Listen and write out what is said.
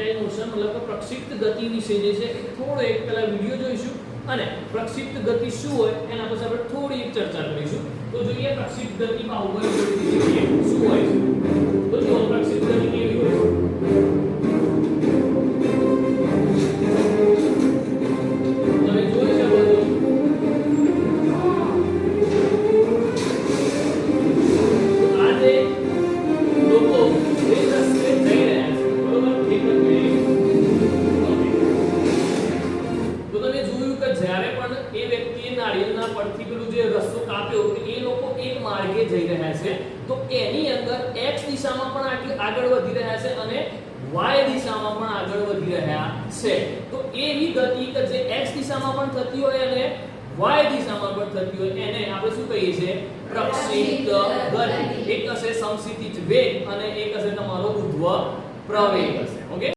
પ્રોજેક્ટાઇલ motion મતલબ કે પ્રક્ષિપ્ત ગતિ વિશે જે છે એ થોડો એક પહેલા વિડિયો જોઈશું અને પ્રક્ષિપ્ત ગતિ શું હોય એના પર આપણે થોડી એક ચર્ચા કરીશું. તો જોઈએ પ્રક્ષિપ્ત ગતિ બાહુબળ જોડીથી શું હોય છે. તો જો પ્રક્ષિપ્ત ગતિ કેવી હોય છે. તમે જોઈ શકો છો આજે લોકો એક રસ્તે જઈ રહ્યા છે બરોબર. એક મિનિટ તો તમે જોયું કે જ્યારે પણ એ વ્યક્તિએ નાળિયેરના પડથી પેલું જે રસ્તો કાપ્યો કે એ લોકો એક માર્ગે જઈ રહ્યા છે તો એની અંદર x દિશામાં પણ આગળ વધી રહ્યા છે અને y દિશામાં પણ આગળ વધી રહ્યા છે. તો એવી ગતિ કે જે x દિશામાં પણ થતી હોય અને y દિશામાં પણ થતી હોય એને આપણે શું કહીએ છીએ પ્રક્ષિપ્ત ગતિ. એક હશે સમસ્થિતિજ વેગ અને એક હશે તમારો ઉધ્વ પ્રવેગ હશે. ઓકે.